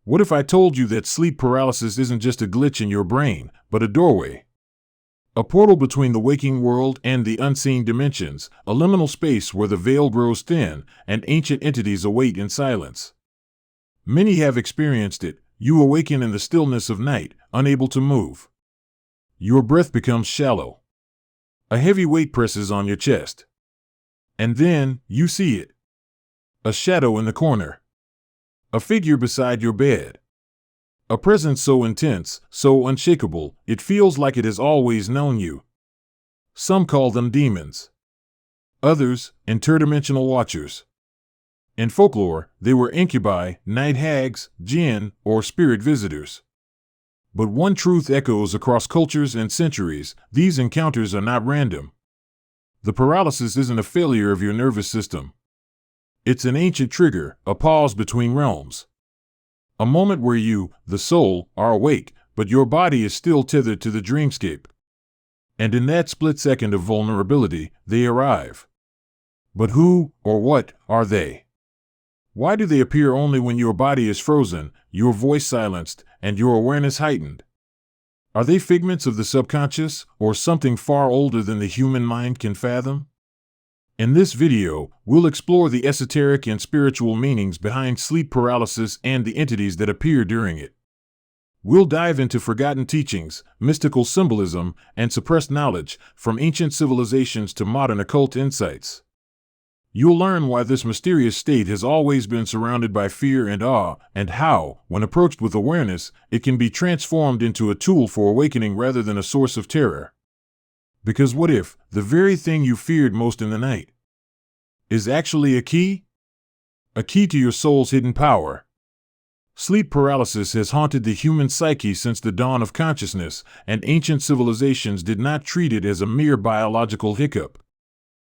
What if I told you that sleep paralysis isn't just a glitch in your brain, but a doorway? A portal between the waking world and the unseen dimensions, a liminal space where the veil grows thin and ancient entities await in silence. Many have experienced it. You awaken in the stillness of night, unable to move. Your breath becomes shallow. A heavy weight presses on your chest. And then, you see it. A shadow in the corner. A figure beside your bed. A presence so intense, so unshakable, it feels like it has always known you. Some call them demons. Others, interdimensional watchers. In folklore, they were incubi, night hags, jinn, or spirit visitors. But one truth echoes across cultures and centuries: these encounters are not random. The paralysis isn't a failure of your nervous system. It's an ancient trigger, a pause between realms. A moment where you, the soul, are awake, but your body is still tethered to the dreamscape. And in that split second of vulnerability, they arrive. But who, or what, are they? Why do they appear only when your body is frozen, your voice silenced, and your awareness heightened? Are they figments of the subconscious, or something far older than the human mind can fathom? In this video, we'll explore the esoteric and spiritual meanings behind sleep paralysis and the entities that appear during it. We'll dive into forgotten teachings, mystical symbolism, and suppressed knowledge, from ancient civilizations to modern occult insights. You'll learn why this mysterious state has always been surrounded by fear and awe, and how, when approached with awareness, it can be transformed into a tool for awakening rather than a source of terror. Because what if the very thing you feared most in the night is actually a key? A key to your soul's hidden power. Sleep paralysis has haunted the human psyche since the dawn of consciousness, and ancient civilizations did not treat it as a mere biological hiccup.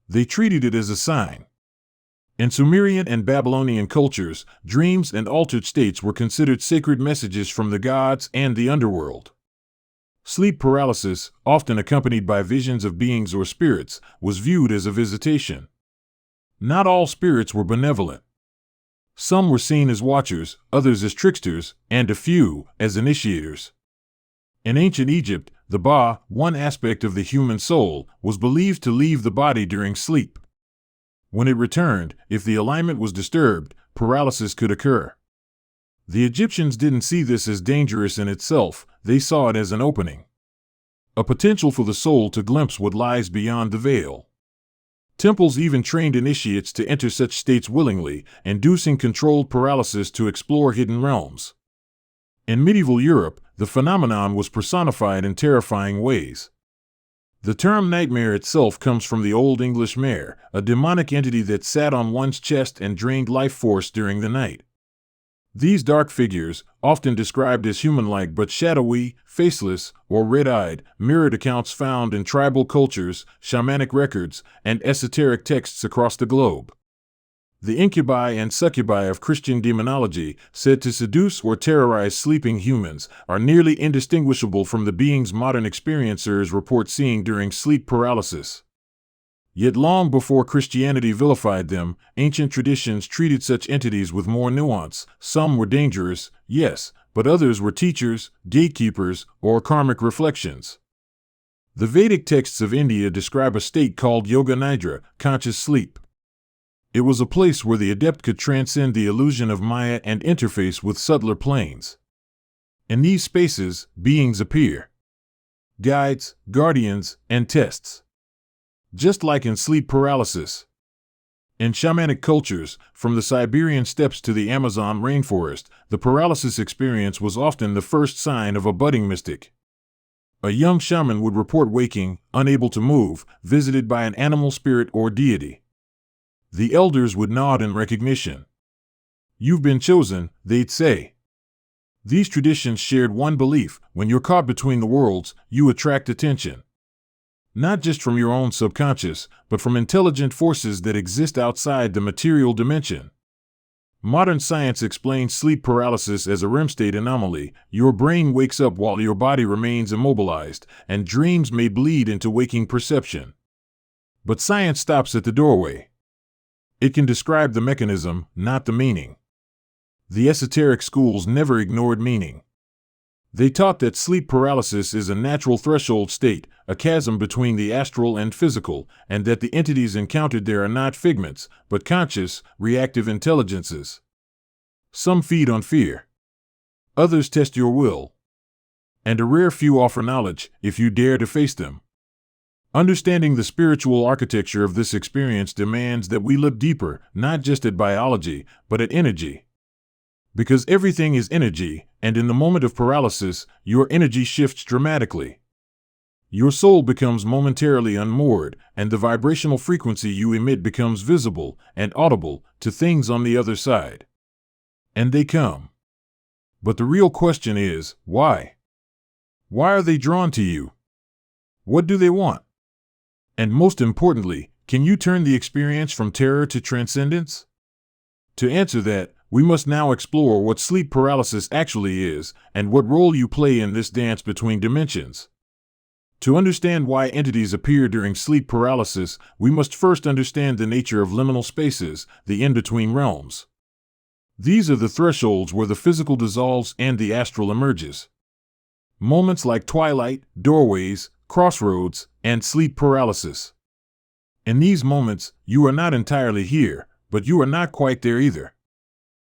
They treated it as a sign. In Sumerian and Babylonian cultures, dreams and altered states were considered sacred messages from the gods and the underworld. Sleep paralysis, often accompanied by visions of beings or spirits, was viewed as a visitation. Not all spirits were benevolent. Some were seen as watchers, others as tricksters, and a few as initiators. In ancient Egypt, the Ba, one aspect of the human soul, was believed to leave the body during sleep. When it returned, if the alignment was disturbed, paralysis could occur. The Egyptians didn't see this as dangerous in itself, they saw it as an opening. A potential for the soul to glimpse what lies beyond the veil. Temples even trained initiates to enter such states willingly, inducing controlled paralysis to explore hidden realms. In medieval Europe, the phenomenon was personified in terrifying ways. The term nightmare itself comes from the Old English mare, a demonic entity that sat on one's chest and drained life force during the night. These dark figures, often described as human-like but shadowy, faceless, or red-eyed, mirrored accounts found in tribal cultures, shamanic records, and esoteric texts across the globe. The incubi and succubi of Christian demonology, said to seduce or terrorize sleeping humans, are nearly indistinguishable from the beings modern experiencers report seeing during sleep paralysis. Yet long before Christianity vilified them, ancient traditions treated such entities with more nuance. Some were dangerous, yes, but others were teachers, gatekeepers, or karmic reflections. The Vedic texts of India describe a state called Yoga Nidra, conscious sleep. It was a place where the adept could transcend the illusion of Maya and interface with subtler planes. In these spaces, beings appear. Guides, guardians, and tests. Just like in sleep paralysis. In shamanic cultures, from the Siberian steppes to the Amazon rainforest, the paralysis experience was often the first sign of a budding mystic. A young shaman would report waking, unable to move, visited by an animal spirit or deity. The elders would nod in recognition. "You've been chosen," they'd say. These traditions shared one belief: when you're caught between the worlds, you attract attention. Not just from your own subconscious, but from intelligent forces that exist outside the material dimension. Modern science explains sleep paralysis as a REM state anomaly. Your brain wakes up while your body remains immobilized, and dreams may bleed into waking perception. But science stops at the doorway. It can describe the mechanism, not the meaning. The esoteric schools never ignored meaning. They taught that sleep paralysis is a natural threshold state, a chasm between the astral and physical, and that the entities encountered there are not figments, but conscious, reactive intelligences. Some feed on fear. Others test your will. And a rare few offer knowledge, if you dare to face them. Understanding the spiritual architecture of this experience demands that we look deeper, not just at biology, but at energy. Because everything is energy, and in the moment of paralysis, your energy shifts dramatically. Your soul becomes momentarily unmoored, and the vibrational frequency you emit becomes visible and audible to things on the other side. And they come. But the real question is, why? Why are they drawn to you? What do they want? And most importantly, can you turn the experience from terror to transcendence? To answer that, we must now explore what sleep paralysis actually is and what role you play in this dance between dimensions. To understand why entities appear during sleep paralysis, we must first understand the nature of liminal spaces, the in-between realms. These are the thresholds where the physical dissolves and the astral emerges. Moments like twilight, doorways, crossroads, and sleep paralysis. In these moments, you are not entirely here, but you are not quite there either.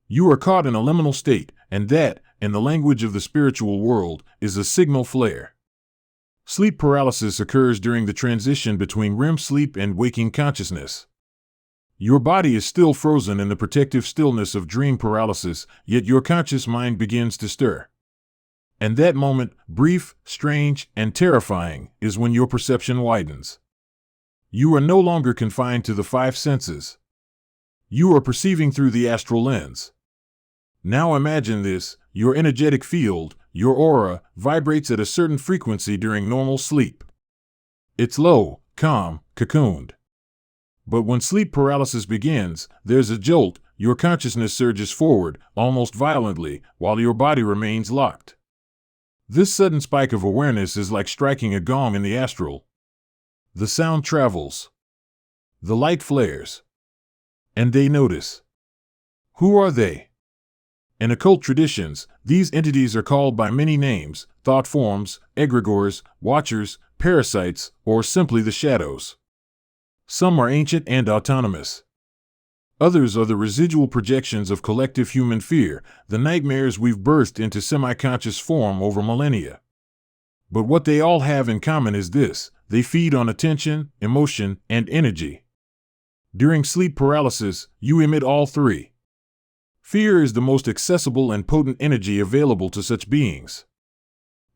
You are caught in a liminal state, and that, in the language of the spiritual world, is a signal flare. Sleep paralysis occurs during the transition between REM sleep and waking consciousness. Your body is still frozen in the protective stillness of dream paralysis, yet your conscious mind begins to stir. And that moment, brief, strange, and terrifying, is when your perception widens. You are no longer confined to the five senses. You are perceiving through the astral lens. Now imagine this: your energetic field, your aura, vibrates at a certain frequency during normal sleep. It's low, calm, cocooned. But when sleep paralysis begins, there's a jolt, your consciousness surges forward, almost violently, while your body remains locked. This sudden spike of awareness is like striking a gong in the astral. The sound travels. The light flares. And they notice. Who are they? In occult traditions, these entities are called by many names: thought forms, egregores, watchers, parasites, or simply the shadows. Some are ancient and autonomous. Others are the residual projections of collective human fear, the nightmares we've birthed into semi-conscious form over millennia. But what they all have in common is this: they feed on attention, emotion, and energy. During sleep paralysis, you emit all three. Fear is the most accessible and potent energy available to such beings.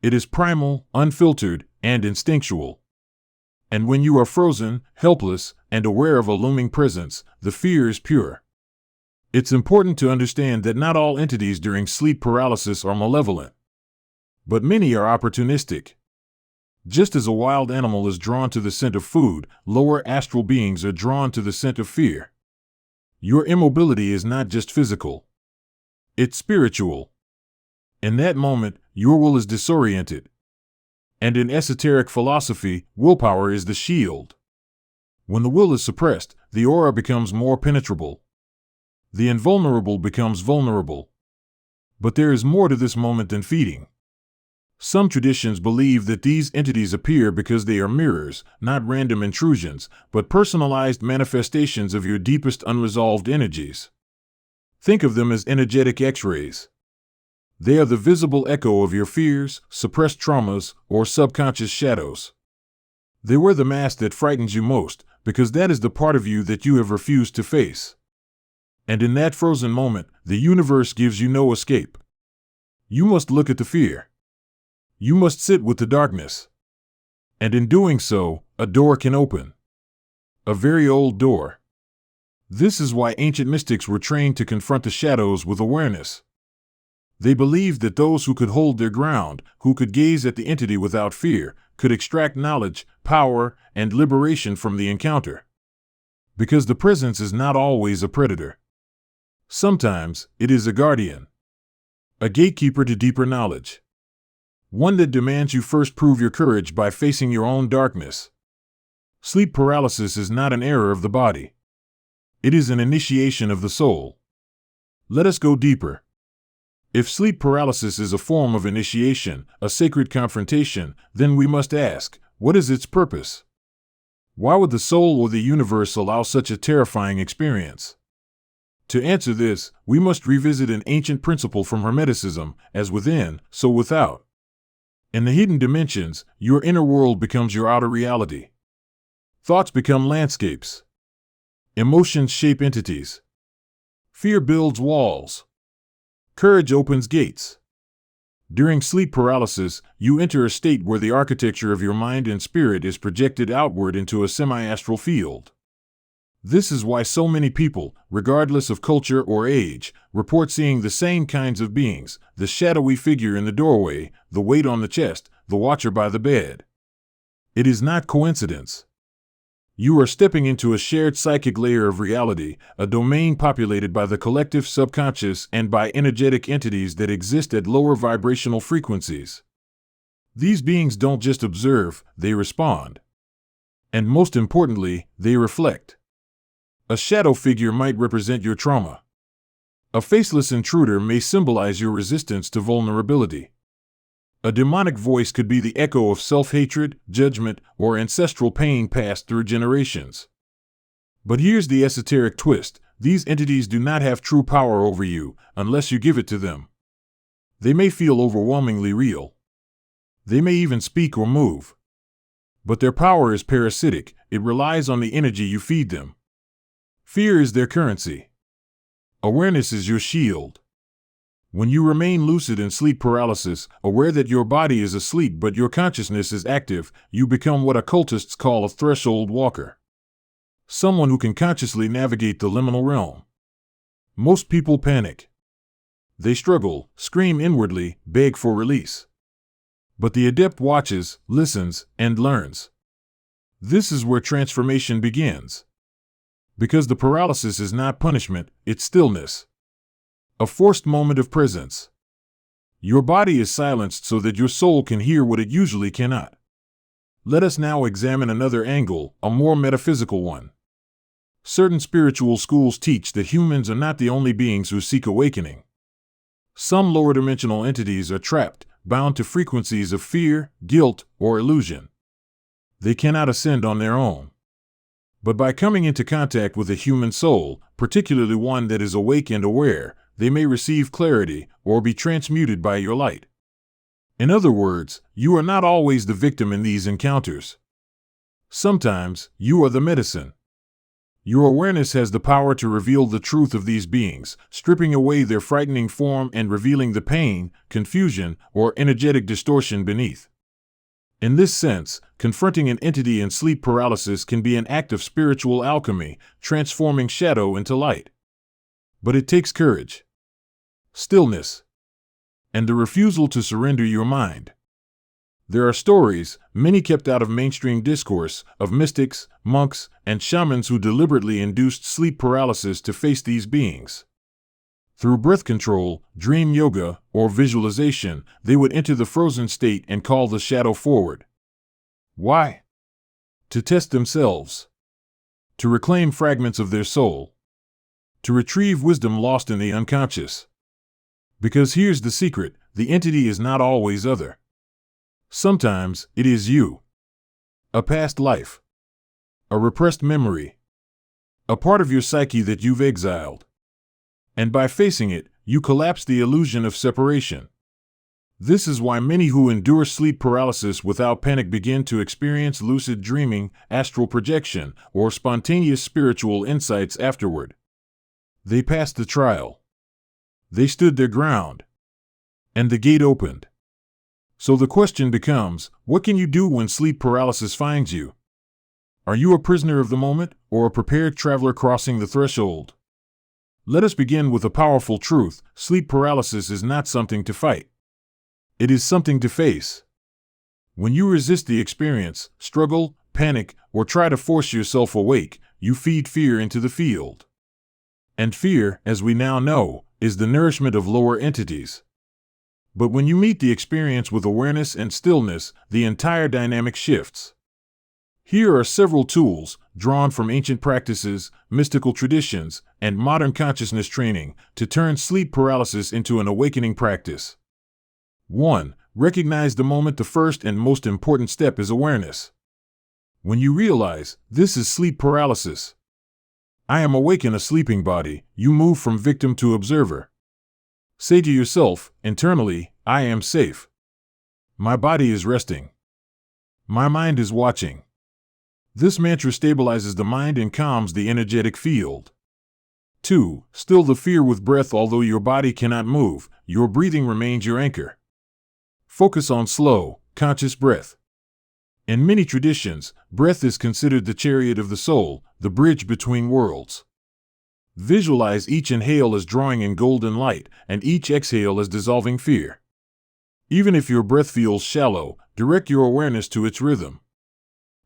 It is primal, unfiltered, and instinctual. And when you are frozen, helpless, and aware of a looming presence, the fear is pure. It's important to understand that not all entities during sleep paralysis are malevolent. But many are opportunistic. Just as a wild animal is drawn to the scent of food, lower astral beings are drawn to the scent of fear. Your immobility is not just physical. It's spiritual. In that moment, your will is disoriented. And in esoteric philosophy, willpower is the shield. When the will is suppressed, the aura becomes more penetrable. The invulnerable becomes vulnerable. But there is more to this moment than feeding. Some traditions believe that these entities appear because they are mirrors, not random intrusions, but personalized manifestations of your deepest unresolved energies. Think of them as energetic X-rays. They are the visible echo of your fears, suppressed traumas, or subconscious shadows. They wear the mask that frightens you most, because that is the part of you that you have refused to face. And in that frozen moment, the universe gives you no escape. You must look at the fear. You must sit with the darkness. And in doing so, a door can open. A very old door. This is why ancient mystics were trained to confront the shadows with awareness. They believed that those who could hold their ground, who could gaze at the entity without fear, could extract knowledge, power, and liberation from the encounter. Because the presence is not always a predator. Sometimes, it is a guardian. A gatekeeper to deeper knowledge. One that demands you first prove your courage by facing your own darkness. Sleep paralysis is not an error of the body. It is an initiation of the soul. Let us go deeper. If sleep paralysis is a form of initiation, a sacred confrontation, then we must ask, what is its purpose? Why would the soul or the universe allow such a terrifying experience? To answer this, we must revisit an ancient principle from Hermeticism: as within, so without. In the hidden dimensions, your inner world becomes your outer reality. Thoughts become landscapes. Emotions shape entities. Fear builds walls. Courage opens gates. During sleep paralysis, you enter a state where the architecture of your mind and spirit is projected outward into a semi-astral field. This is why so many people, regardless of culture or age, report seeing the same kinds of beings: the shadowy figure in the doorway, the weight on the chest, the watcher by the bed. It is not coincidence. You are stepping into a shared psychic layer of reality, a domain populated by the collective subconscious and by energetic entities that exist at lower vibrational frequencies. These beings don't just observe, they respond. And most importantly, they reflect. A shadow figure might represent your trauma. A faceless intruder may symbolize your resistance to vulnerability. A demonic voice could be the echo of self-hatred, judgment, or ancestral pain passed through generations. But here's the esoteric twist: these entities do not have true power over you unless you give it to them. They may feel overwhelmingly real. They may even speak or move. But their power is parasitic. It relies on the energy you feed them. Fear is their currency. Awareness is your shield. When you remain lucid in sleep paralysis, aware that your body is asleep but your consciousness is active, you become what occultists call a threshold walker. Someone who can consciously navigate the liminal realm. Most people panic. They struggle, scream inwardly, beg for release. But the adept watches, listens, and learns. This is where transformation begins. Because the paralysis is not punishment, it's stillness. A forced moment of presence. Your body is silenced so that your soul can hear what it usually cannot. Let us now examine another angle, a more metaphysical one. Certain spiritual schools teach that humans are not the only beings who seek awakening. Some lower dimensional entities are trapped, bound to frequencies of fear, guilt, or illusion. They cannot ascend on their own. But by coming into contact with a human soul, particularly one that is awake and aware, they may receive clarity or be transmuted by your light. In other words, you are not always the victim in these encounters. Sometimes, you are the medicine. Your awareness has the power to reveal the truth of these beings, stripping away their frightening form and revealing the pain, confusion, or energetic distortion beneath. In this sense, confronting an entity in sleep paralysis can be an act of spiritual alchemy, transforming shadow into light. But it takes courage, stillness, and the refusal to surrender your mind. There are stories, many kept out of mainstream discourse, of mystics, monks, and shamans who deliberately induced sleep paralysis to face these beings. Through breath control, dream yoga, or visualization, they would enter the frozen state and call the shadow forward. Why? To test themselves. To reclaim fragments of their soul. To retrieve wisdom lost in the unconscious. Because here's the secret: the entity is not always other. Sometimes, it is you. A past life. A repressed memory. A part of your psyche that you've exiled. And by facing it, you collapse the illusion of separation. This is why many who endure sleep paralysis without panic begin to experience lucid dreaming, astral projection, or spontaneous spiritual insights afterward. They passed the trial. They stood their ground. And the gate opened. So the question becomes, what can you do when sleep paralysis finds you? Are you a prisoner of the moment, or a prepared traveler crossing the threshold? Let us begin with a powerful truth: sleep paralysis is not something to fight. It is something to face. When you resist the experience, struggle, panic, or try to force yourself awake, you feed fear into the field. And fear, as we now know, is the nourishment of lower entities. But when you meet the experience with awareness and stillness, the entire dynamic shifts. Here are several tools, drawn from ancient practices, mystical traditions, and modern consciousness training to turn sleep paralysis into an awakening practice. 1. Recognize the moment. The first and most important step is awareness. When you realize, this is sleep paralysis, I am awake in a sleeping body, you move from victim to observer. Say to yourself, internally, I am safe. My body is resting. My mind is watching. This mantra stabilizes the mind and calms the energetic field. 2. Still the fear with breath. Although your body cannot move, your breathing remains your anchor. Focus on slow, conscious breath. In many traditions, breath is considered the chariot of the soul, the bridge between worlds. Visualize each inhale as drawing in golden light, and each exhale as dissolving fear. Even if your breath feels shallow, direct your awareness to its rhythm.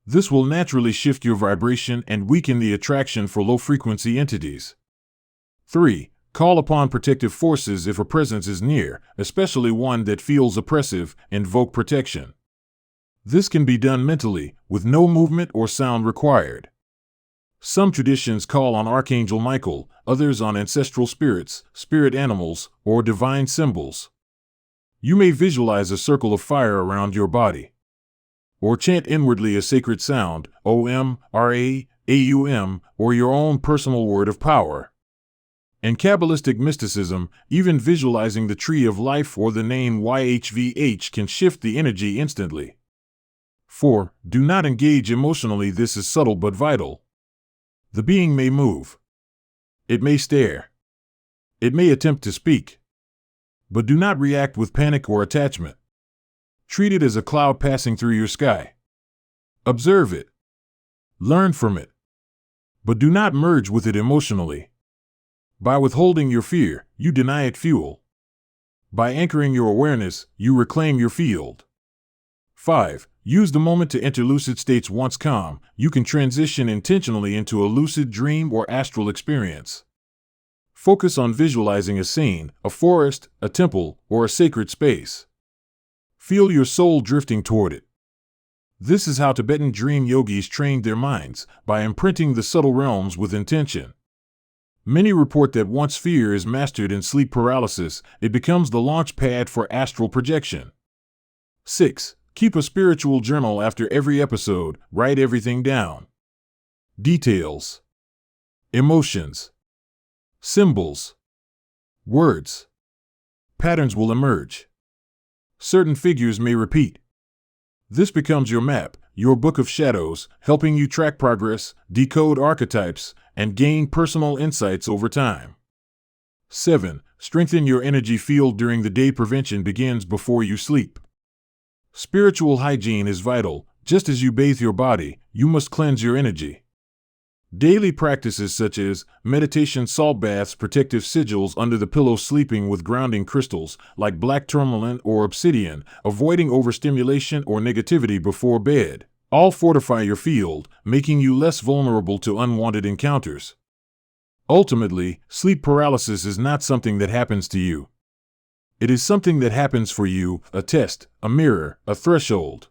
This will naturally shift your vibration and weaken the attraction for low-frequency entities. 3. Call upon protective forces. If a presence is near, especially one that feels oppressive, invoke protection. This can be done mentally, with no movement or sound required. Some traditions call on Archangel Michael, others on ancestral spirits, spirit animals, or divine symbols. You may visualize a circle of fire around your body. Or chant inwardly a sacred sound, Om, Ra, Aum, or your own personal word of power. In Kabbalistic mysticism, even visualizing the tree of life or the name YHVH can shift the energy instantly. 4. Do not engage emotionally. This is subtle but vital. The being may move. It may stare. It may attempt to speak. But do not react with panic or attachment. Treat it as a cloud passing through your sky. Observe it. Learn from it. But do not merge with it emotionally. By withholding your fear, you deny it fuel. By anchoring your awareness, you reclaim your field. 5. Use the moment to enter lucid states. Once calm, you can transition intentionally into a lucid dream or astral experience. Focus on visualizing a scene, a forest, a temple, or a sacred space. Feel your soul drifting toward it. This is how Tibetan dream yogis trained their minds, by imprinting the subtle realms with intention. Many report that once fear is mastered in sleep paralysis, it becomes the launch pad for astral projection. 6. Keep a spiritual journal. After every episode, write everything down. Details. Emotions. Symbols. Words. Patterns will emerge. Certain figures may repeat. This becomes your map, your book of shadows, helping you track progress, decode archetypes, and gain personal insights over time. 7. Strengthen your energy field during the day. Prevention begins before you sleep. Spiritual hygiene is vital. Just as you bathe your body, you must cleanse your energy. Daily practices such as meditation, salt baths, protective sigils under the pillow, sleeping with grounding crystals like black tourmaline or obsidian, avoiding overstimulation or negativity before bed, all fortify your field, making you less vulnerable to unwanted encounters. Ultimately, sleep paralysis is not something that happens to you. It is something that happens for you, a test, a mirror, a threshold.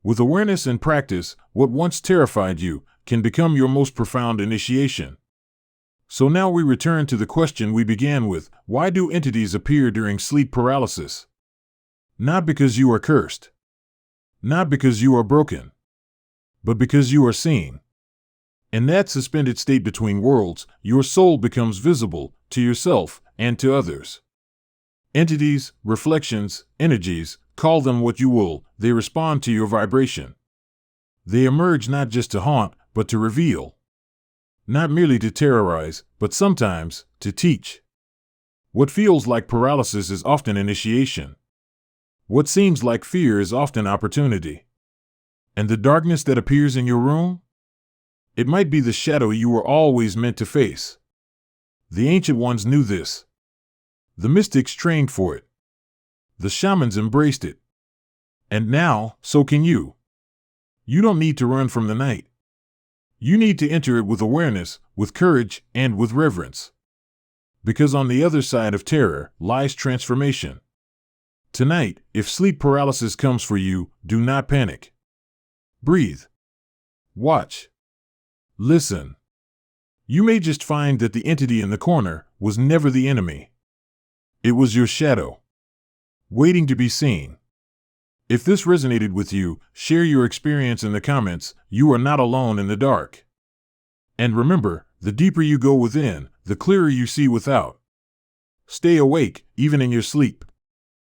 With awareness and practice, what once terrified you can become your most profound initiation. So now we return to the question we began with: why do entities appear during sleep paralysis? Not because you are cursed. Not because you are broken. But because you are seen. In that suspended state between worlds, your soul becomes visible to yourself and to others. Entities, reflections, energies, call them what you will, they respond to your vibration. They emerge not just to haunt, but to reveal. Not merely to terrorize, but sometimes to teach. What feels like paralysis is often initiation. What seems like fear is often opportunity. And the darkness that appears in your room? It might be the shadow you were always meant to face. The ancient ones knew this. The mystics trained for it. The shamans embraced it. And now, so can you. You don't need to run from the night. You need to enter it with awareness, with courage, and with reverence. Because on the other side of terror lies transformation. Tonight, if sleep paralysis comes for you, do not panic. Breathe. Watch. Listen. You may just find that the entity in the corner was never the enemy. It was your shadow, waiting to be seen. If this resonated with you, share your experience in the comments. You are not alone in the dark. And remember, the deeper you go within, the clearer you see without. Stay awake, even in your sleep.